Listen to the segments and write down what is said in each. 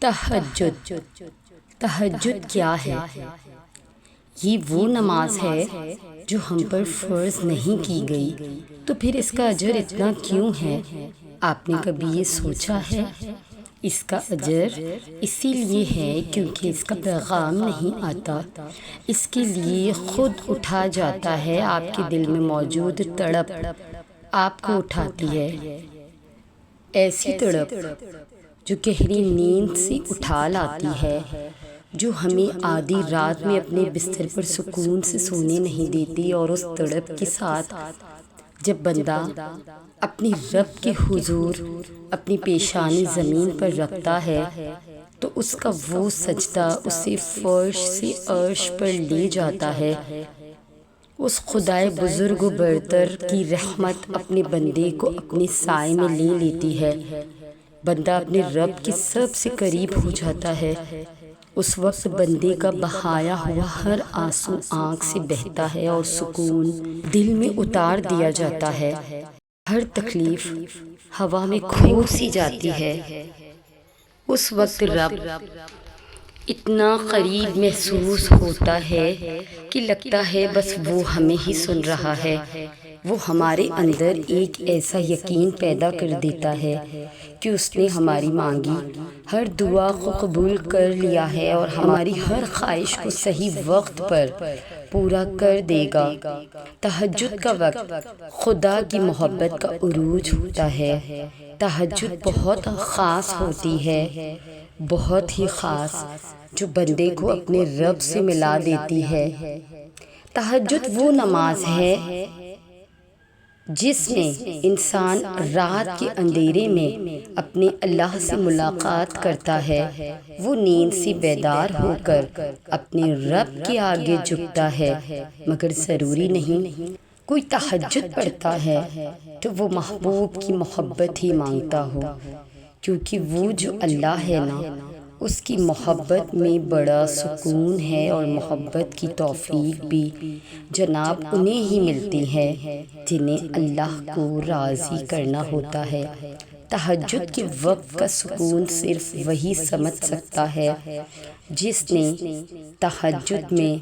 تہجد تہجد کیا ہے؟ یہ وہ نماز ہے جو ہم پر فرض نہیں کی گئی، تو پھر اس کا اجر اتنا کیوں ہے؟ آپ نے کبھی یہ سوچا ہے؟ اس کا اجر اسی لیے ہے کیونکہ اس کا پیغام نہیں آتا، اس کے لیے خود اٹھا جاتا ہے۔ آپ کے دل میں موجود تڑپ آپ کو اٹھاتی ہے، ایسی تڑپ جو گہری نیند سے اٹھا لاتی ہے، جو ہمیں آدھی رات میں اپنے بستر پر سکون سے سونے نہیں دیتی۔ اور اس تڑپ کے ساتھ جب بندہ اپنی رب کے حضور اپنی پیشانی زمین پر رکھتا ہے تو اس کا وہ سجدہ اسے فرش سے عرش پر لے جاتا ہے۔ اس خدائے بزرگ و برتر کی رحمت اپنے بندے کو اپنے سائے میں لے لیتی ہے، بندہ اپنے رب کے سب سے قریب ہو جاتا ہے۔ اس وقت بندے کا بہایا ہوا ہر آنسو آنکھ سے بہتا ہے اور سکون دل میں اتار دیا جاتا ہے، ہر تکلیف ہوا میں کھو سی جاتی ہے۔ اس وقت رب اتنا قریب محسوس ہوتا ہے کہ لگتا ہے بس وہ ہمیں ہی سن رہا ہے۔ وہ ہمارے اندر ایک ایسا یقین پیدا کر دیتا ہے کہ اس نے ہماری مانگی ہر دعا کو قبول کر لیا ہے اور ہماری ہر خواہش کو صحیح وقت پر پورا کر دے گا۔ تہجد کا وقت خدا کی محبت کا عروج ہوتا ہے۔ تہجد بہت خاص ہوتی ہے، بہت ہی خاص، جو بندے کو اپنے رب سے ملا دیتی ہے۔ تہجد وہ نماز ہے جس میں انسان رات کے اندھیرے میں اپنے اللہ سے ملاقات کرتا ہے۔ وہ نیند سے بیدار ہو کر اپنے رب کے آگے جھکتا ہے، مگر ضروری نہیں کوئی تہجد پڑھتا ہے تو وہ محبوب کی محبت ہی مانگتا ہو، کیونکہ وہ جو اللہ ہے نا، اس کی محبت میں بڑا سکون ہے، اور محبت کی توفیق بھی جناب انہیں ہی ملتی ہے جنہیں اللہ کو راضی کرنا ہوتا ہے۔ تہجد کے وقت کا سکون صرف وہی سمجھ سکتا ہے جس نے تہجد میں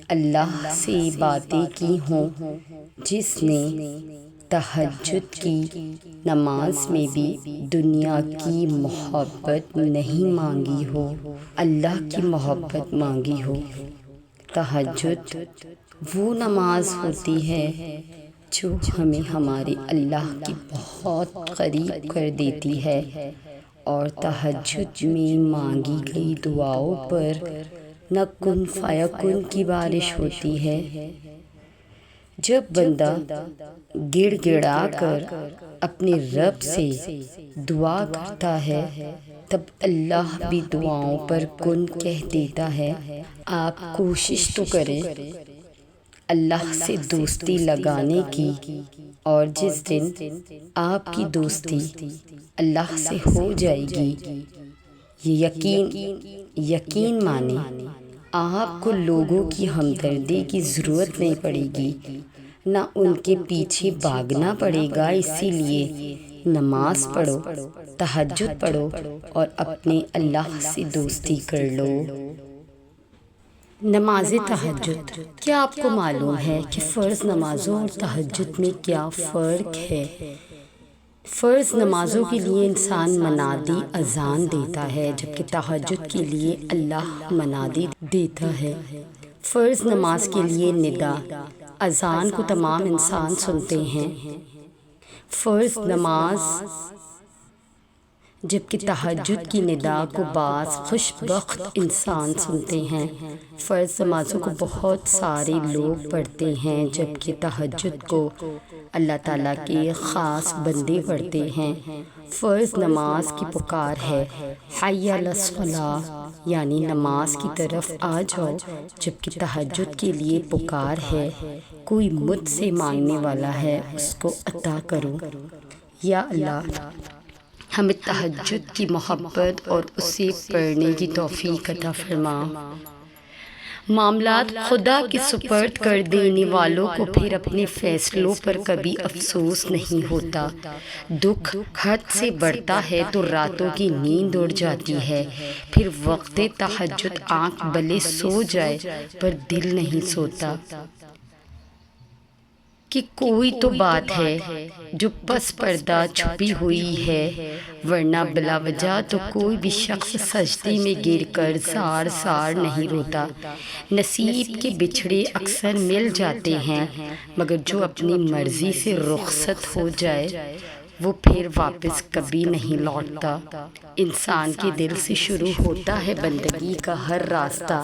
اللہ سے باتیں کی ہوں، جس نے تہجد کی نماز میں بھی دنیا کی محبت نہیں مانگی ہو، اللہ کی محبت مانگی ہو۔ تہجد وہ نماز ہوتی ہے جو ہمیں ہمارے اللہ کے بہت قریب کر دیتی ہے، اور تہجد میں مانگی گئی دعاؤں پر نہ کن فیکن کی بارش ہوتی ہے۔ جب بندہ گڑ گڑا کر اپنے رب سے دعا کرتا ہے تب اللہ بھی دعاؤں پر کن کہہ دیتا ہے۔ آپ کوشش تو کریں اللہ سے دوستی لگانے کی، اور جس دن آپ کی دوستی اللہ سے ہو جائے گی، یہ یقین مانیں، آپ کو لوگوں کی ہمدردی کی ضرورت نہیں پڑے گی، نہ ان کے پیچھے بھاگنا پڑے گا۔ اسی لیے نماز پڑھو، تہجد پڑھو اور اپنے اللہ سے دوستی کر لو۔ نماز تہجد، کیا آپ کو معلوم ہے کہ فرض نمازوں اور تہجد میں کیا فرق ہے؟ فرض نمازوں کے لیے انسان منادی اذان دیتا ہے، جبکہ تہجد کے لیے اللہ منادی دیتا ہے۔ فرض نماز کے لیے ندا اذان کو تمام انسان سنتے ہیں، فرض نماز، جبکہ تہجد کی ندا کو بعض خوش بخت انسان سنتے ہیں۔ فرض نمازوں کو بہت سارے لوگ پڑھتے ہیں، جبکہ تہجد کو اللہ تعالیٰ کے خاص بندے پڑھتے ہیں۔ فرض نماز کی پکار ہے حی علی الصلاۃ، یعنی نماز کی طرف آ جاؤ، جبکہ تہجد کے لیے پکار ہے کوئی مجھ سے مانگنے والا ہے، اس کو عطا کرو۔ یا اللہ ہمیں تہجد کی محبت اور اسے پڑھنے کی توفیق عطا فرما۔ معاملات خدا کے سپرد کر دینے والوں کو پھر اپنے فیصلوں پر کبھی افسوس نہیں ہوتا۔ دکھ حد سے بڑھتا ہے تو راتوں کی نیند اڑ جاتی ہے، پھر وقت تہجد آنکھ بھلے سو جائے پر دل نہیں سوتا۔ کہ کوئی تو بات ہے جو پس پردہ چھپی ہوئی ہے، ورنہ بلا وجہ تو کوئی بھی شخص سجدے میں گر کر سار سار نہیں روتا۔ نصیب کے بچھڑے اکثر مل جاتے ہیں، مگر جو اپنی مرضی سے رخصت ہو جائے وہ پھر واپس کبھی نہیں لوٹتا۔ انسان کے دل سے شروع ہوتا ہے بندگی کا ہر راستہ،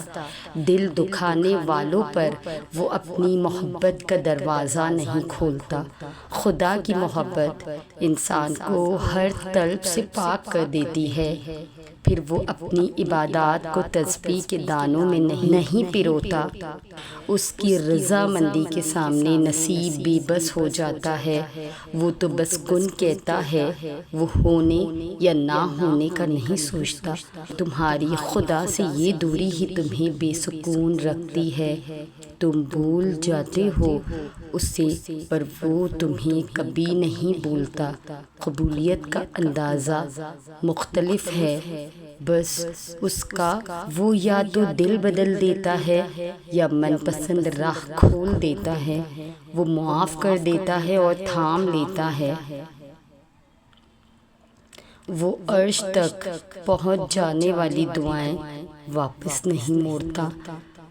دل دکھانے والوں پر وہ اپنی محبت کا دروازہ نہیں کھولتا۔ خدا کی محبت انسان کو ہر طلب سے پاک کر دیتی ہے، پھر وہ اپنی عبادات کو تسبیح کے دانوں میں نہیں پروتا۔ اس کی رضامندی کے سامنے نصیب بے بس ہو جاتا ہے، وہ تو بس کن کہتا ہے، وہ ہونے یا نہ ہونے کا نہیں سوچتا۔ تمہاری خدا سے یہ دوری ہی تمہیں بے سکون رکھتی ہے، تم بھول جاتے ہو اسے پر وہ تمہیں کبھی نہیں بھولتا۔ قبولیت کا اندازہ مختلف ہے، بس اس کا وہ یا تو دل بدل دیتا ہے یا من پسند راہ کھول دیتا ہے، وہ معاف کر دیتا ہے اور تھام لیتا ہے۔ وہ عرش تک پہنچ جانے والی دعائیں واپس نہیں موڑتا،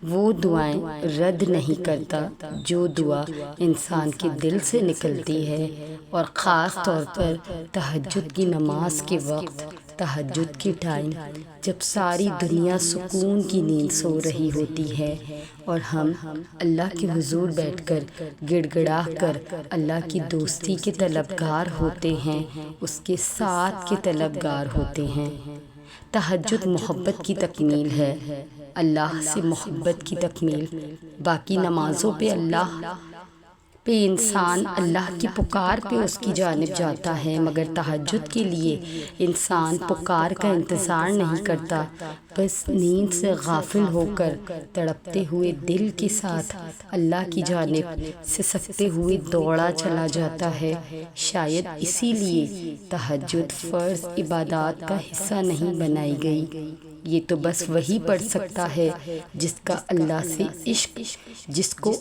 وہ دعائیں رد نہیں کرتا جو دعا انسان کے دل سے نکلتی ہے، اور خاص طور پر تہجد کی نماز کے وقت، تہجد کے ٹائم جب ساری دنیا سکون کی نیند سو رہی ہوتی ہے اور ہم اللہ کے حضور بیٹھ کر گڑ گڑا کر اللہ کی دوستی کے طلبگار ہوتے ہیں، اس کے ساتھ کے طلبگار ہوتے ہیں۔ تہجد محبت کی تکمیل ہے، اللہ سے محبت کی تکمیل۔ باقی نمازوں پہ انسان اللہ کی پکار پہ اس کی جانب جاتا ہے، مگر تہجد کے لیے انسان پکار کا انتظار نہیں کرتا، بس نیند سے غافل ہو کر تڑپتے ہوئے دل کے ساتھ اللہ کی جانب سسکتے ہوئے دوڑا چلا جاتا ہے۔ شاید اسی لیے تہجد فرض عبادات کا حصہ نہیں بنائی گئی۔ یہ تو بس وہی پڑھ سکتا ہے جس کو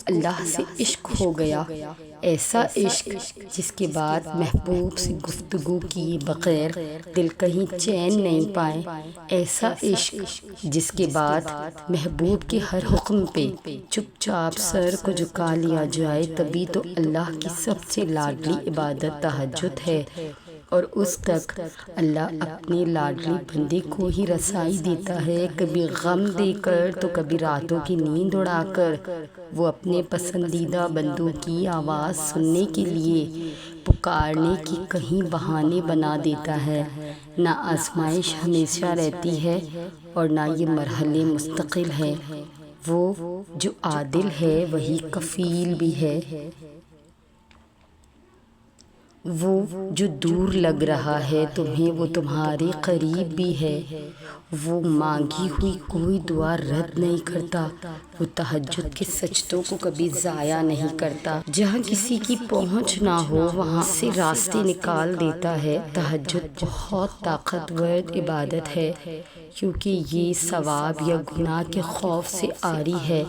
اللہ سے عشق ہو گیا، ایسا عشق جس کے بعد محبوب سے گفتگو کیے بغیر دل کہیں چین نہیں پائے، ایسا عشق جس کے بعد محبوب کے ہر حکم پہ چپ چاپ سر کو جھکا لیا جائے۔ تبھی تو اللہ کی سب سے لاڈلی عبادت تہجد ہے، اور اس تک اللہ اپنے لاڈلی بندے کو ہی رسائی دیتا ہے، کبھی غم دے کر تو کبھی راتوں کی نیند اڑا کر۔ وہ اپنے پسندیدہ بندوں کی آواز سننے کے لیے پکارنے کی کہیں بہانے بنا دیتا ہے۔ نہ آزمائش ہمیشہ رہتی ہے اور نہ یہ مرحلے مستقل ہے، وہ جو عادل ہے وہی کفیل بھی ہے، وہ جو دور لگ رہا ہے تمہیں وہ تمہارے قریب بھی ہے، وہ مانگی ہوئی کوئی دعا رد نہیں کرتا، وہ تہجد کے سجدوں کو کبھی ضائع نہیں کرتا، جہاں کسی کی پہنچ نہ ہو وہاں سے راستے نکال دیتا ہے۔ تہجد بہت طاقتور عبادت ہے، کیونکہ یہ ثواب یا گناہ کے خوف سے عاری ہے۔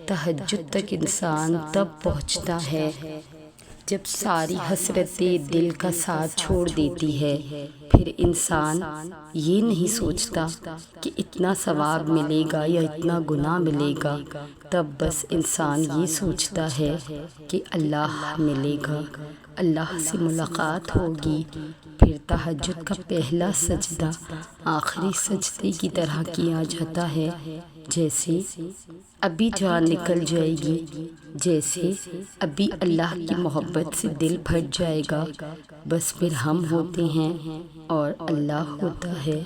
تہجد تک انسان تب پہنچتا ہے جب ساری حسرتیں دل کا ساتھ چھوڑ دیتی ہے، پھر انسان یہ نہیں سوچتا کہ اتنا ثواب ملے گا یا اتنا گناہ ملے گا، تب بس انسان یہ سوچتا ہے کہ اللہ ملے گا، اللہ سے ملاقات ہوگی۔ پھر تہجد کا پہلا سجدہ آخری سجدے کی طرح کیا جاتا ہے، جیسے ابھی جان نکل جائے گی، جیسے ابھی اللہ کی محبت سے دل پھٹ جائے گا، بس پھر ہم ہوتے ہیں اور اللہ ہوتا ہے،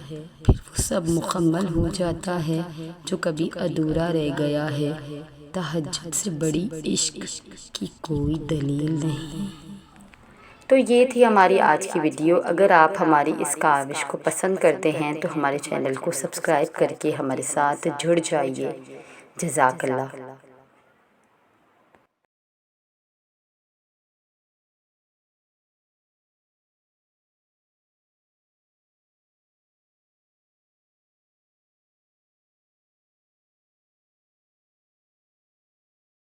پھر وہ سب مکمل ہو جاتا ہے جو کبھی ادھورا رہ گیا ہے۔ تہجد سے بڑی عشق کی کوئی دلیل نہیں۔ تو یہ تھی ہماری آج کی ویڈیو۔ اگر آپ ہماری اس کاوش کو پسند کرتے ہیں تو ہمارے چینل کو سبسکرائب کر کے ہمارے ساتھ جڑ جائیے۔ جزاک اللہ۔